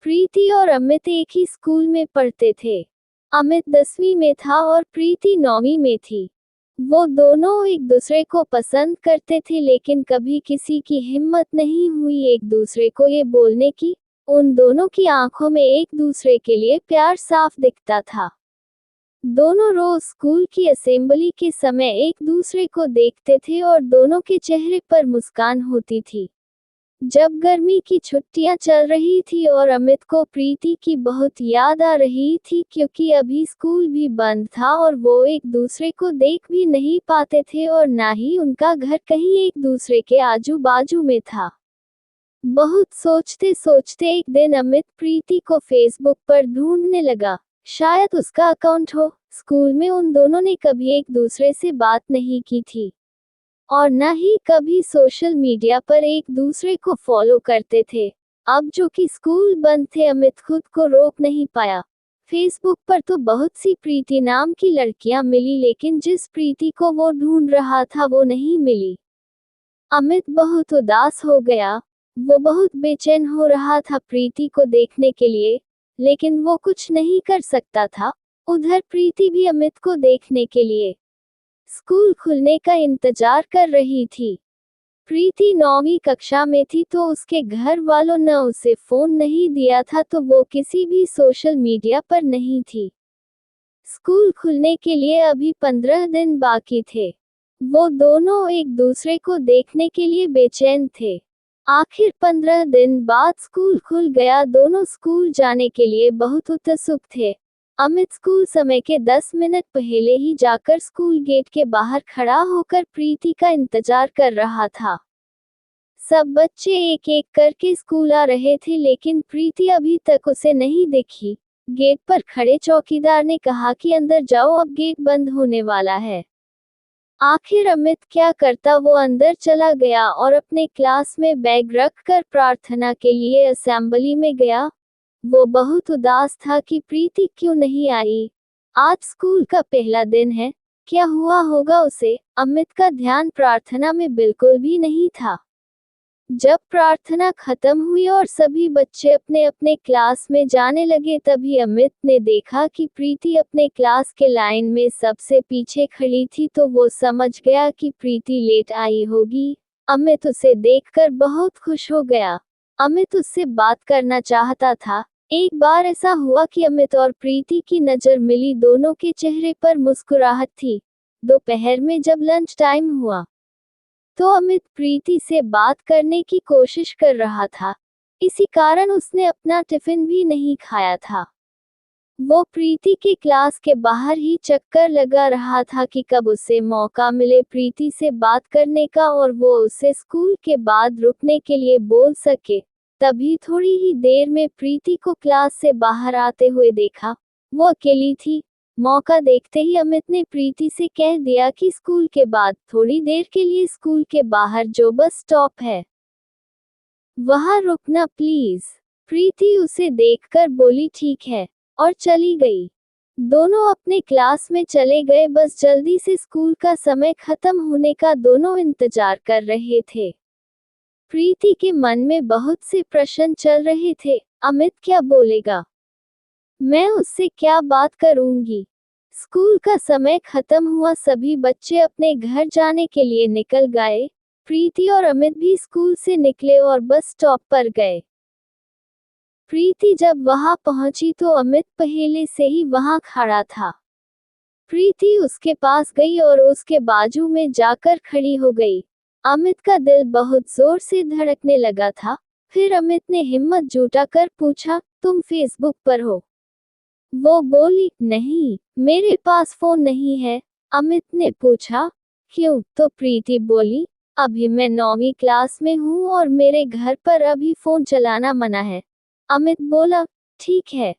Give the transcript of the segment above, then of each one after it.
प्रीति और अमित एक ही स्कूल में पढ़ते थे। अमित 10वीं में था और प्रीति 9वीं में थी। वो दोनों एक दूसरे को पसंद करते थे, लेकिन कभी किसी की हिम्मत नहीं हुई एक दूसरे को ये बोलने की। उन दोनों की आंखों में एक दूसरे के लिए प्यार साफ दिखता था। दोनों रोज स्कूल की असेंबली के समय एक दूसरे को देखते थे और दोनों के चेहरे पर मुस्कान होती थी। जब गर्मी की छुट्टियां चल रही थी और अमित को प्रीति की बहुत याद आ रही थी, क्योंकि अभी स्कूल भी बंद था और वो एक दूसरे को देख भी नहीं पाते थे और ना ही उनका घर कहीं एक दूसरे के आजू बाजू में था। बहुत सोचते सोचते एक दिन अमित प्रीति को फेसबुक पर ढूंढने लगा। शायद उसका अकाउंट हो। स्कूल में उन दोनों ने कभी एक दूसरे से बात नहीं की थी और न ही कभी सोशल मीडिया पर एक दूसरे को फॉलो करते थे। अब जो कि स्कूल बंद थे, अमित खुद को रोक नहीं पाया। फेसबुक पर तो बहुत सी प्रीति नाम की लड़कियां मिली, लेकिन जिस प्रीति को वो ढूंढ रहा था वो नहीं मिली। अमित बहुत उदास हो गया। वो बहुत बेचैन हो रहा था प्रीति को देखने के लिए, लेकिन वो कुछ नहीं कर सकता था। उधर प्रीति भी अमित को देखने के लिए स्कूल खुलने का इंतजार कर रही थी। प्रीति 9वीं कक्षा में थी तो उसके घर वालों ने उसे फोन नहीं दिया था, तो वो किसी भी सोशल मीडिया पर नहीं थी। स्कूल खुलने के लिए अभी 15 दिन बाकी थे। वो दोनों एक दूसरे को देखने के लिए बेचैन थे। आखिर 15 दिन बाद स्कूल खुल गया। दोनों स्कूल जाने के लिए बहुत उत्सुक थे। अमित स्कूल समय के 10 मिनट पहले ही जाकर स्कूल गेट के बाहर खड़ा होकर प्रीति का इंतजार कर रहा था। सब बच्चे एक एक करके स्कूल आ रहे थे, लेकिन प्रीति अभी तक उसे नहीं दिखी। गेट पर खड़े चौकीदार ने कहा कि अंदर जाओ, अब गेट बंद होने वाला है। आखिर अमित क्या करता, वो अंदर चला गया और अपने क्लास में बैग रखकर प्रार्थना के लिए असेंबली में गया। वो बहुत उदास था कि प्रीति क्यों नहीं आई। आज स्कूल का पहला दिन है, क्या हुआ होगा उसे। अमित का ध्यान प्रार्थना में बिल्कुल भी नहीं था। जब प्रार्थना खत्म हुई और सभी बच्चे अपने अपने क्लास में जाने लगे, तभी अमित ने देखा कि प्रीति अपने क्लास के लाइन में सबसे पीछे खड़ी थी, तो वो समझ गया कि प्रीति लेट आई होगी। अमित उसे देखकर बहुत खुश हो गया। अमित उससे बात करना चाहता था। एक बार ऐसा हुआ कि अमित और प्रीति की नज़र मिली। दोनों के चेहरे पर मुस्कुराहट थी। दोपहर में जब लंच टाइम हुआ तो अमित प्रीति से बात करने की कोशिश कर रहा था। इसी कारण उसने अपना टिफिन भी नहीं खाया था। वो प्रीति के क्लास के बाहर ही चक्कर लगा रहा था कि कब उसे मौका मिले प्रीति से बात करने का और वो उसे स्कूल के बाद रुकने के लिए बोल सके। तभी थोड़ी ही देर में प्रीति को क्लास से बाहर आते हुए देखा। वो अकेली थी। मौका देखते ही अमित ने प्रीति से कह दिया कि स्कूल के बाद थोड़ी देर के लिए स्कूल के बाहर जो बस स्टॉप है वहां रुकना प्लीज। प्रीति उसे देखकर बोली ठीक है और चली गई। दोनों अपने क्लास में चले गए। बस जल्दी से स्कूल का समय खत्म होने का दोनों इंतजार कर रहे थे। प्रीति के मन में बहुत से प्रश्न चल रहे थे। अमित क्या बोलेगा, मैं उससे क्या बात करूंगी। स्कूल का समय खत्म हुआ। सभी बच्चे अपने घर जाने के लिए निकल गए। प्रीति और अमित भी स्कूल से निकले और बस स्टॉप पर गए। प्रीति जब वहां पहुंची तो अमित पहले से ही वहां खड़ा था। प्रीति उसके पास गई और उसके बाजू में जाकर खड़ी हो गई। अमित का दिल बहुत जोर से धड़कने लगा था। फिर अमित ने हिम्मत जुटाकर पूछा, तुम फेसबुक पर हो? वो बोली, नहीं, मेरे पास फोन नहीं है। अमित ने पूछा, क्यों? तो प्रीति बोली, अभी मैं 9वीं क्लास में हूँ और मेरे घर पर अभी फोन चलाना मना है। अमित बोला, ठीक है।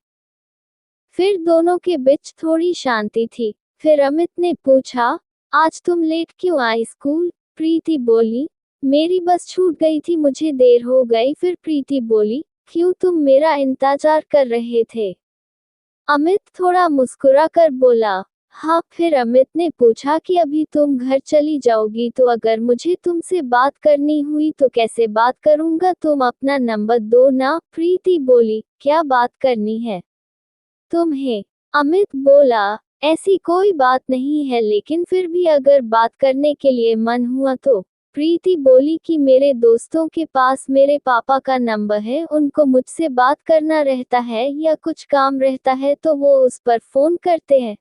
फिर दोनों के बीच थोड़ी शांति थी। फिर अमित ने पूछा, आज तुम लेट क्यों आई स्कूल? प्रीति बोली, मेरी बस छूट गई थी, मुझे देर हो गई। फिर प्रीति बोली, क्यों, तुम मेरा इंतजार कर रहे थे? अमित थोड़ा मुस्कुरा कर बोला, हाँ, फिर अमित ने पूछा कि अभी तुम घर चली जाओगी तो अगर मुझे तुमसे बात करनी हुई तो कैसे बात करूंगा, तुम अपना नंबर दो ना। प्रीति बोली, क्या बात करनी है तुम्हें? अमित बोला, ऐसी कोई बात नहीं है, लेकिन फिर भी अगर बात करने के लिए मन हुआ तो। प्रीति बोली कि मेरे दोस्तों के पास मेरे पापा का नंबर है, उनको मुझसे बात करना रहता है या कुछ काम रहता है तो वो उस पर फोन करते हैं,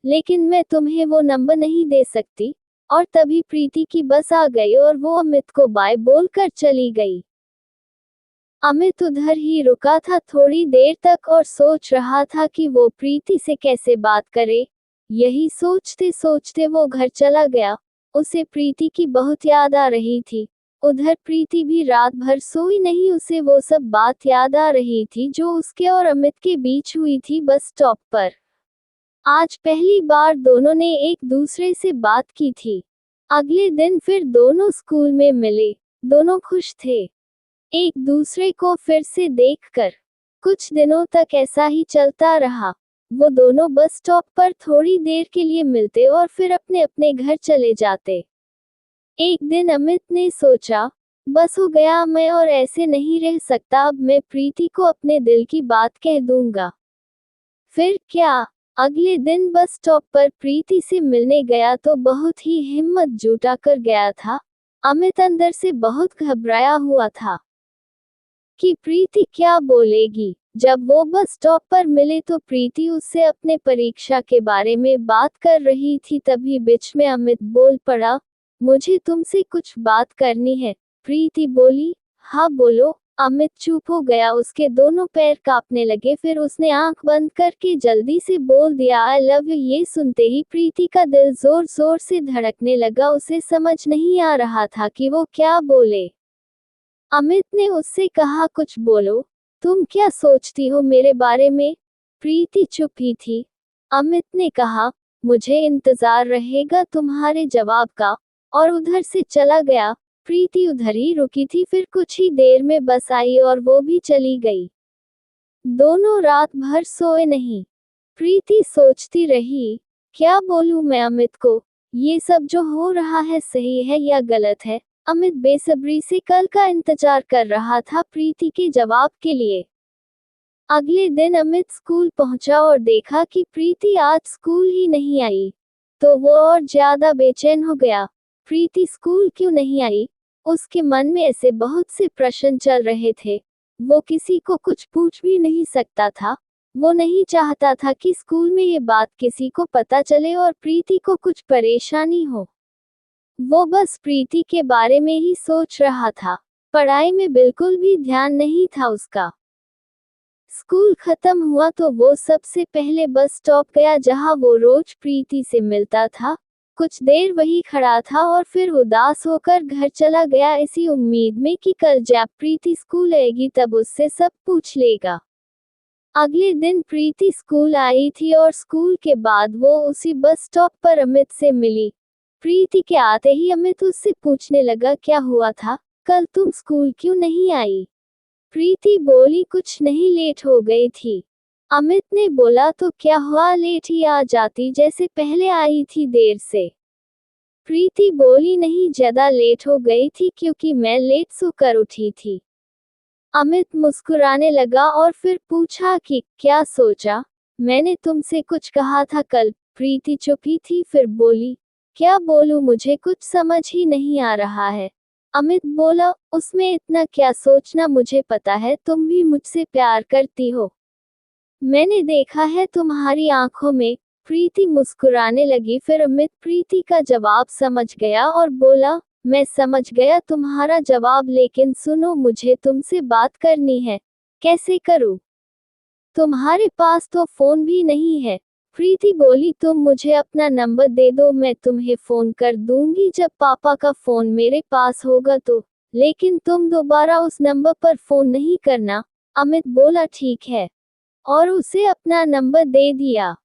लेकिन मैं तुम्हें वो नंबर नहीं दे सकती। और तभी प्रीति की बस आ गई और वो अमित को बाय बोलकर चली गई। अमित उधर ही रुका था थोड़ी देर तक और सोच रहा था कि वो प्रीति से कैसे बात करे। यही सोचते सोचते वो घर चला गया। उसे प्रीति की बहुत याद आ रही थी। उधर प्रीति भी रात भर सोई नहीं, उसे वो सब बात याद आ रही थी जो उसके और अमित के बीच हुई थी बस स्टॉप पर। आज पहली बार दोनों ने एक दूसरे से बात की थी। अगले दिन फिर दोनों स्कूल में मिले। दोनों खुश थे एक दूसरे को फिर से देखकर। कुछ दिनों तक ऐसा ही चलता रहा। वो दोनों बस स्टॉप पर थोड़ी देर के लिए मिलते और फिर अपने अपने घर चले जाते। एक दिन अमित ने सोचा, बस हो गया, मैं और ऐसे नहीं रह सकता, अब मैं प्रीति को अपने दिल की बात कह दूंगा। फिर क्या, अगले दिन बस स्टॉप पर प्रीति से मिलने गया तो बहुत ही हिम्मत जुटा कर गया था। अमित अंदर से बहुत घबराया हुआ था कि प्रीति क्या बोलेगी। जब वो बस स्टॉप पर मिले तो प्रीति उससे अपने परीक्षा के बारे में बात कर रही थी। तभी बीच में अमित बोल पड़ा, मुझे तुमसे कुछ बात करनी है। प्रीति बोली, हाँ बोलो। अमित चुप हो गया, उसके दोनों पैर कांपने लगे। फिर उसने आंख बंद करके जल्दी से बोल दिया, आई लव यू। ये सुनते ही प्रीति का दिल जोर जोर से धड़कने लगा। उसे समझ नहीं आ रहा था कि वो क्या बोले। अमित ने उससे कहा, कुछ बोलो, तुम क्या सोचती हो मेरे बारे में? प्रीति चुप ही थी। अमित ने कहा, मुझे इंतजार रहेगा तुम्हारे जवाब का, और उधर से चला गया। प्रीति उधर ही रुकी थी, फिर कुछ ही देर में बस आई और वो भी चली गई। दोनों रात भर सोए नहीं। प्रीति सोचती रही, क्या बोलूं मैं अमित को? ये सब जो हो रहा है सही है या गलत है? अमित बेसब्री से कल का इंतजार कर रहा था प्रीति के जवाब के लिए। अगले दिन अमित स्कूल पहुंचा और देखा कि प्रीति आज स्कूल ही नहीं आई, तो वो और ज्यादा बेचैन हो गया। प्रीति स्कूल क्यों नहीं आई? उसके मन में ऐसे बहुत से प्रश्न चल रहे थे। वो किसी को कुछ पूछ भी नहीं सकता था। वो नहीं चाहता था कि स्कूल में ये बात किसी को पता चले और प्रीति को कुछ परेशानी हो। वो बस प्रीति के बारे में ही सोच रहा था। पढ़ाई में बिल्कुल भी ध्यान नहीं था उसका। स्कूल खत्म हुआ तो वो सबसे पहले बस स्टॉप गया जहां वो रोज प्रीति से मिलता था। कुछ देर वही खड़ा था और फिर उदास होकर घर चला गया, इसी उम्मीद में कि कल जब प्रीति स्कूल आएगी तब उससे सब पूछ लेगा। अगले दिन प्रीति स्कूल आई थी और स्कूल के बाद वो उसी बस स्टॉप पर अमित से मिली। प्रीति के आते ही अमित उससे पूछने लगा, क्या हुआ था, कल तुम स्कूल क्यों नहीं आई? प्रीति बोली, कुछ नहीं, लेट हो गई थी। अमित ने बोला, तो क्या हुआ, लेट ही आ जाती, जैसे पहले आई थी देर से। प्रीति बोली, नहीं, ज्यादा लेट हो गई थी क्योंकि मैं लेट सोकर उठी थी। अमित मुस्कुराने लगा और फिर पूछा कि क्या सोचा? मैंने तुमसे कुछ कहा था कल। प्रीति चुप ही थी, फिर बोली, क्या बोलूं, मुझे कुछ समझ ही नहीं आ रहा है। अमित बोला, उसमें इतना क्या सोचना, मुझे पता है तुम भी मुझसे प्यार करती हो। मैंने देखा है तुम्हारी आंखों में। प्रीति मुस्कुराने लगी, फिर अमित प्रीति का जवाब समझ गया और बोला, मैं समझ गया तुम्हारा जवाब, लेकिन सुनो, मुझे तुमसे बात करनी है। कैसे करूं? तुम्हारे पास तो फोन भी नहीं है। प्रीति बोली, तुम मुझे अपना नंबर दे दो, मैं तुम्हें फोन कर दूंगी जब पापा का फोन मेरे पास होगा तो, लेकिन तुम दोबारा उस नंबर पर फोन नहीं करना। अमित बोला, ठीक है, और उसे अपना नंबर दे दिया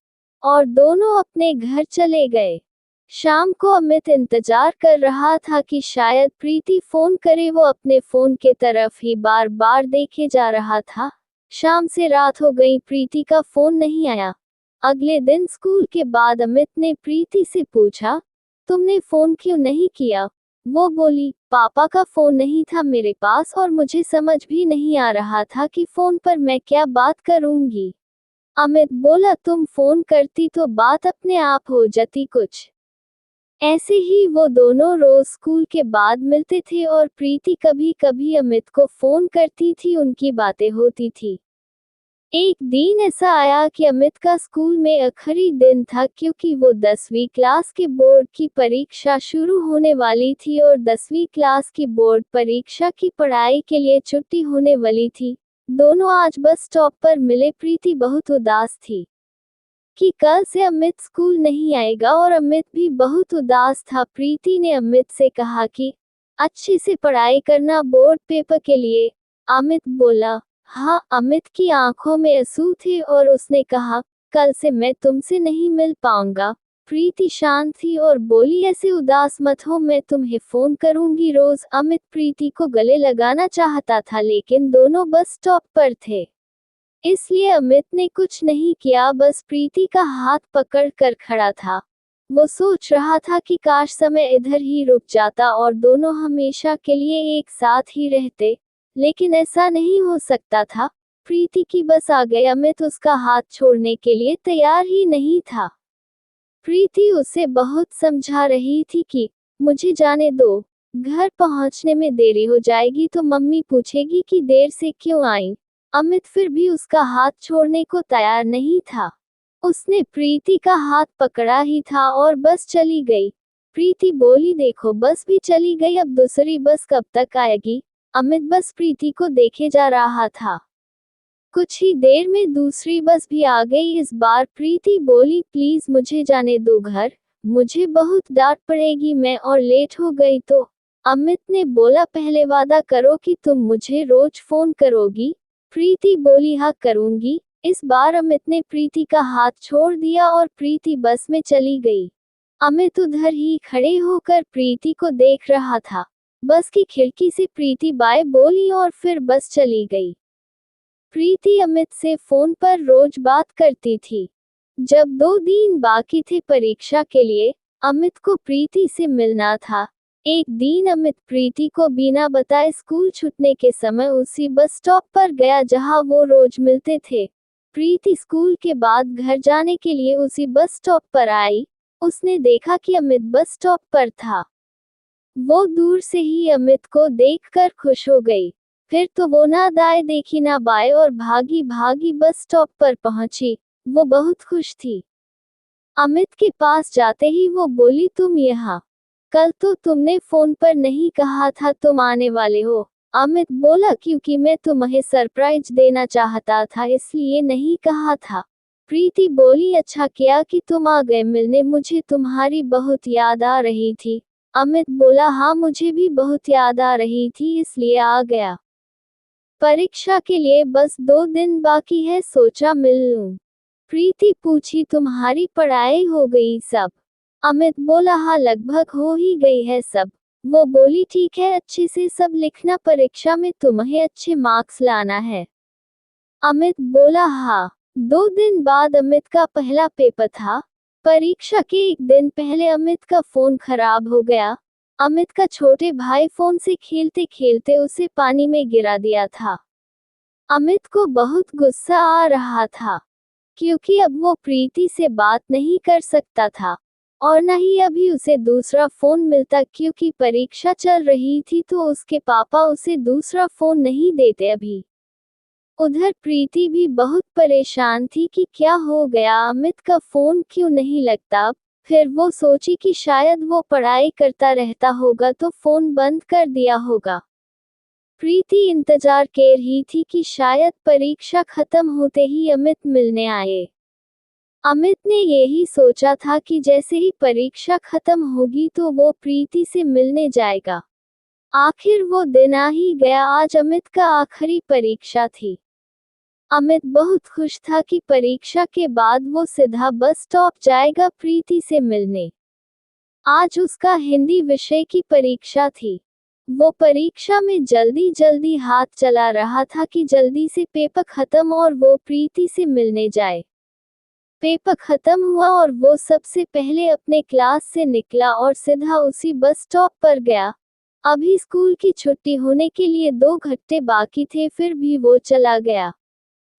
और दोनों अपने घर चले गए। शाम को अमित इंतजार कर रहा था कि शायद प्रीति फोन करे। वो अपने फोन के तरफ ही बार बार देखे जा रहा था। शाम से रात हो गई, प्रीति का फोन नहीं आया। अगले दिन स्कूल के बाद अमित ने प्रीति से पूछा, तुमने फोन क्यों नहीं किया? वो बोली, पापा का फोन नहीं था मेरे पास और मुझे समझ भी नहीं आ रहा था कि फोन पर मैं क्या बात करूंगी। अमित बोला, तुम फोन करती तो बात अपने आप हो जाती कुछ। ऐसे ही वो दोनों रोज स्कूल के बाद मिलते थे और प्रीति कभी कभी अमित को फोन करती थी, उनकी बातें होती थी। एक दिन ऐसा आया कि अमित का स्कूल में आखिरी दिन था क्योंकि वो 10वीं क्लास के बोर्ड की परीक्षा शुरू होने वाली थी और 10वीं क्लास की बोर्ड परीक्षा की पढ़ाई के लिए छुट्टी होने वाली थी। दोनों आज बस स्टॉप पर मिले। प्रीति बहुत उदास थी कि कल से अमित स्कूल नहीं आएगा और अमित भी बहुत उदास था। प्रीति ने अमित से कहा कि अच्छे से पढ़ाई करना बोर्ड पेपर के लिए। अमित बोला, हाँ। अमित की आंखों में आंसू थे और उसने कहा, कल से मैं तुमसे नहीं मिल पाऊंगा। प्रीति शांत थी और बोली, ऐसे उदास मत हो, मैं तुम्हें फोन करूंगी रोज। अमित प्रीति को गले लगाना चाहता था लेकिन दोनों बस स्टॉप पर थे, इसलिए अमित ने कुछ नहीं किया, बस प्रीति का हाथ पकड़ कर खड़ा था। वो सोच रहा था कि काश समय इधर ही रुक जाता और दोनों हमेशा के लिए एक साथ ही रहते, लेकिन ऐसा नहीं हो सकता था। प्रीति की बस आ गई। अमित उसका हाथ छोड़ने के लिए तैयार ही नहीं था। प्रीति उसे बहुत समझा रही थी कि मुझे जाने दो, घर पहुंचने में देरी हो जाएगी तो मम्मी पूछेगी कि देर से क्यों आई। अमित फिर भी उसका हाथ छोड़ने को तैयार नहीं था। उसने प्रीति का हाथ पकड़ा ही था और बस चली गई। प्रीति बोली, देखो बस भी चली गई, अब दूसरी बस कब तक आएगी? अमित बस प्रीति को देखे जा रहा था। कुछ ही देर में दूसरी बस भी आ गई। इस बार प्रीति बोली, प्लीज मुझे जाने दो घर, मुझे बहुत डांट पड़ेगी मैं और लेट हो गई तो। अमित ने बोला, पहले वादा करो कि तुम मुझे रोज फोन करोगी। प्रीति बोली, हाँ करूंगी। इस बार अमित ने प्रीति का हाथ छोड़ दिया और प्रीति बस में चली गई। अमित उधर ही खड़े होकर प्रीति को देख रहा था। बस की खिड़की से प्रीति बाय बोली और फिर बस चली गई। प्रीति अमित से फोन पर रोज बात करती थी। जब 2 दिन बाकी थे परीक्षा के लिए, अमित को प्रीति से मिलना था। एक दिन अमित प्रीति को बिना बताए स्कूल छूटने के समय उसी बस स्टॉप पर गया जहां वो रोज मिलते थे। प्रीति स्कूल के बाद घर जाने के लिए उसी बस स्टॉप पर आई। उसने देखा कि अमित बस स्टॉप पर था। वो दूर से ही अमित को देखकर खुश हो गई। फिर तो वो ना दाएं देखी ना बाएं और भागी भागी बस स्टॉप पर पहुंची। वो बहुत खुश थी। अमित के पास जाते ही वो बोली, तुम यहाँ? कल तो तुमने फोन पर नहीं कहा था तुम आने वाले हो। अमित बोला, क्योंकि मैं तुम्हें सरप्राइज देना चाहता था इसलिए नहीं कहा था। प्रीति बोली, अच्छा किया कि तुम आ गए मिलने, मुझे तुम्हारी बहुत याद आ रही थी। अमित बोला, हाँ मुझे भी बहुत याद आ रही थी इसलिए आ गया। परीक्षा के लिए बस 2 दिन बाकी है, सोचा मिल लूं। प्रीति पूछी, तुम्हारी पढ़ाई हो गई सब? अमित बोला, हाँ लगभग हो ही गई है सब। वो बोली, ठीक है, अच्छे से सब लिखना, परीक्षा में तुम्हें अच्छे मार्क्स लाना है। अमित बोला, हाँ। 2 दिन बाद अमित का पहला पेपर था। परीक्षा के एक दिन पहले अमित का फोन खराब हो गया। अमित का छोटे भाई फोन से खेलते खेलते उसे पानी में गिरा दिया था। अमित को बहुत गुस्सा आ रहा था क्योंकि अब वो प्रीति से बात नहीं कर सकता था और न ही अभी उसे दूसरा फोन मिलता क्योंकि परीक्षा चल रही थी तो उसके पापा उसे दूसरा फोन नहीं देते अभी। उधर प्रीति भी बहुत परेशान थी कि क्या हो गया, अमित का फोन क्यों नहीं लगता। फिर वो सोची कि शायद वो पढ़ाई करता रहता होगा तो फोन बंद कर दिया होगा। प्रीति इंतजार कर रही थी कि शायद परीक्षा खत्म होते ही अमित मिलने आए। अमित ने यही सोचा था कि जैसे ही परीक्षा खत्म होगी तो वो प्रीति से मिलने जाएगा। आखिर वो दिन आ ही गया। आज अमित का आखिरी परीक्षा थी। अमित बहुत खुश था कि परीक्षा के बाद वो सीधा बस स्टॉप जाएगा प्रीति से मिलने। आज उसका हिंदी विषय की परीक्षा थी। वो परीक्षा में जल्दी जल्दी हाथ चला रहा था कि जल्दी से पेपर खत्म और वो प्रीति से मिलने जाए। पेपर खत्म हुआ और वो सबसे पहले अपने क्लास से निकला और सीधा उसी बस स्टॉप पर गया। अभी स्कूल की छुट्टी होने के लिए 2 घंटे बाकी थे, फिर भी वो चला गया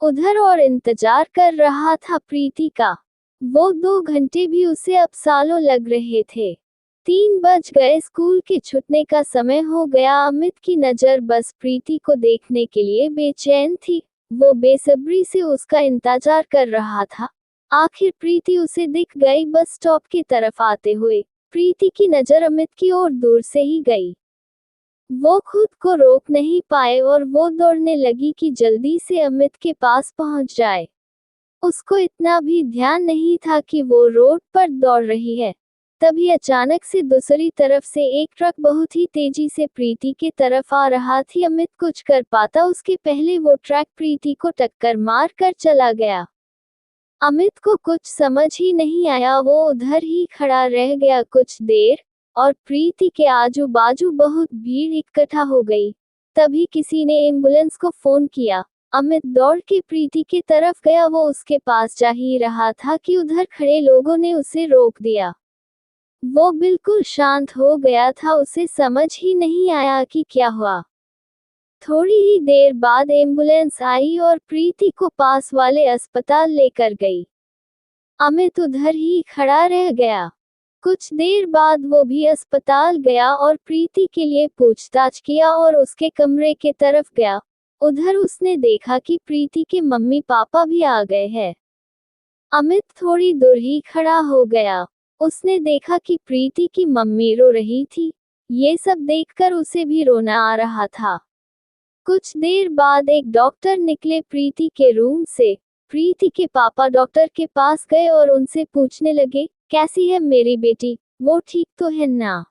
उधर और इंतजार कर रहा था प्रीति का। वो 2 घंटे भी उसे अब सालों लग रहे थे। 3 बज गए, स्कूल के छूटने का समय हो गया। अमित की नज़र बस प्रीति को देखने के लिए बेचैन थी। वो बेसब्री से उसका इंतजार कर रहा था। आखिर प्रीति उसे दिख गई बस स्टॉप की तरफ आते हुए। प्रीति की नज़र अमित की ओर दूर से ही गई। वो खुद को रोक नहीं पाए और वो दौड़ने लगी कि जल्दी से अमित के पास पहुंच जाए। उसको इतना भी ध्यान नहीं था कि वो रोड पर दौड़ रही है। तभी अचानक से दूसरी तरफ से एक ट्रक बहुत ही तेजी से प्रीति के तरफ आ रहा थी। अमित कुछ कर पाता उसके पहले वो ट्रक प्रीति को टक्कर मार कर चला गया। अमित को कुछ समझ ही नहीं आया, वो उधर ही खड़ा रह गया कुछ देर, और प्रीति के आजू बाजू बहुत भीड़ इकट्ठा हो गई। तभी किसी ने एम्बुलेंस को फोन किया। अमित दौड़ के प्रीति के तरफ गया। वो उसके पास जा ही रहा था कि उधर खड़े लोगों ने उसे रोक दिया। वो बिल्कुल शांत हो गया था, उसे समझ ही नहीं आया कि क्या हुआ। थोड़ी ही देर बाद एम्बुलेंस आई और प्रीति को पास वाले अस्पताल लेकर गई। अमित उधर ही खड़ा रह गया। कुछ देर बाद वो भी अस्पताल गया और प्रीति के लिए पूछताछ किया और उसके कमरे के तरफ गया। उधर उसने देखा कि प्रीति के मम्मी पापा भी आ गए हैं। अमित थोड़ी दूर ही खड़ा हो गया। उसने देखा कि प्रीति की मम्मी रो रही थी। ये सब देखकर उसे भी रोना आ रहा था। कुछ देर बाद एक डॉक्टर निकले प्रीति के रूम से। प्रीति के पापा डॉक्टर के पास गए और उनसे पूछने लगे, कैसी है मेरी बेटी, वो ठीक तो है ना?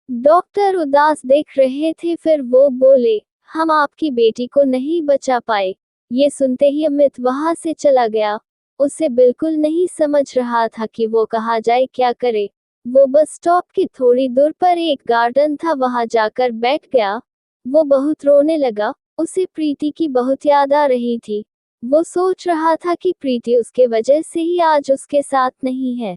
डॉक्टर उदास देख रहे थे, फिर वो बोले, हम आपकी बेटी को नहीं बचा पाए। ये सुनते ही अमित वहां से चला गया। उसे बिल्कुल नहीं समझ रहा था कि वो कहाँ जाए, क्या करे। वो बस स्टॉप की थोड़ी दूर पर एक गार्डन था, वहां जाकर बैठ गया। वो बहुत रोने लगा। उसे प्रीति की बहुत याद आ रही थी। वो सोच रहा था कि प्रीति उसके वजह से ही आज उसके साथ नहीं है।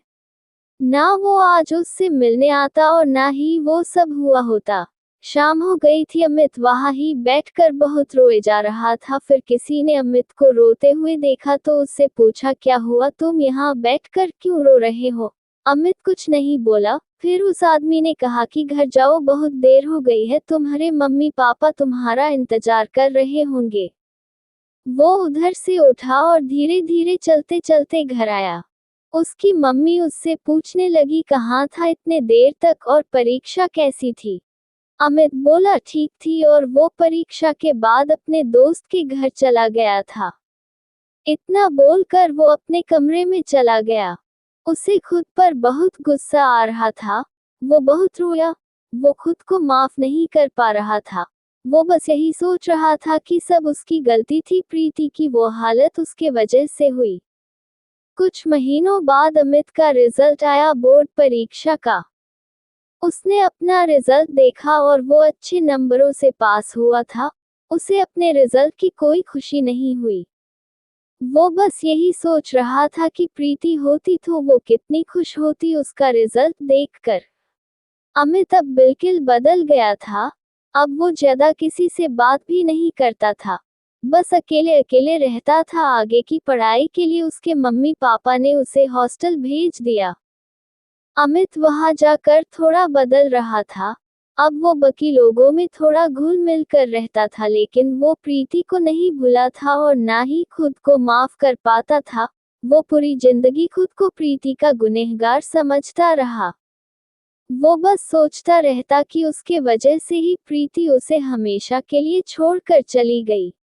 ना वो आज उससे मिलने आता और ना ही वो सब हुआ होता। शाम हो गई थी। अमित वहां ही बैठकर बहुत रोए जा रहा था। फिर किसी ने अमित को रोते हुए देखा तो उससे पूछा, क्या हुआ, तुम यहाँ बैठकर क्यों रो रहे हो? अमित कुछ नहीं बोला। फिर उस आदमी ने कहा कि घर जाओ, बहुत देर हो गई है, तुम्हारे मम्मी पापा तुम्हारा इंतजार कर रहे होंगे। वो उधर से उठा और धीरे धीरे चलते चलते घर आया। उसकी मम्मी उससे पूछने लगी, कहाँ था इतने देर तक और परीक्षा कैसी थी? अमित बोला, ठीक थी, और वो परीक्षा के बाद अपने दोस्त के घर चला गया था। इतना बोलकर वो अपने कमरे में चला गया। उसे खुद पर बहुत गुस्सा आ रहा था। वो बहुत रोया। वो खुद को माफ नहीं कर पा रहा था। वो बस यही सोच रहा था कि सब उसकी गलती थी, प्रीति की वो हालत उसके वजह से हुई। कुछ महीनों बाद अमित का रिजल्ट आया, बोर्ड परीक्षा का। उसने अपना रिजल्ट देखा और वो अच्छे नंबरों से पास हुआ था। उसे अपने रिजल्ट की कोई खुशी नहीं हुई। वो बस यही सोच रहा था कि प्रीति होती तो वो कितनी खुश होती उसका रिजल्ट देखकर। अमित अब बिल्कुल बदल गया था। अब वो ज्यादा किसी से बात भी नहीं करता था। बस अकेले अकेले रहता था। आगे की पढ़ाई के लिए उसके मम्मी पापा ने उसे हॉस्टल भेज दिया। अमित वहां जाकर थोड़ा बदल रहा था। अब वो बाकी लोगों में थोड़ा घुल मिल कर रहता था, लेकिन वो प्रीति को नहीं भूला था और ना ही खुद को माफ कर पाता था। वो पूरी जिंदगी खुद को प्रीति का गुनहगार समझता रहा। वो बस सोचता रहता कि उसके वजह से ही प्रीति उसे हमेशा के लिए छोड़कर चली गई।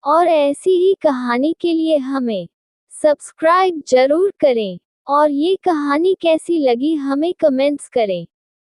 और ऐसी ही कहानी के लिए हमें सब्सक्राइब जरूर करें, और ये कहानी कैसी लगी हमें कमेंट्स करें।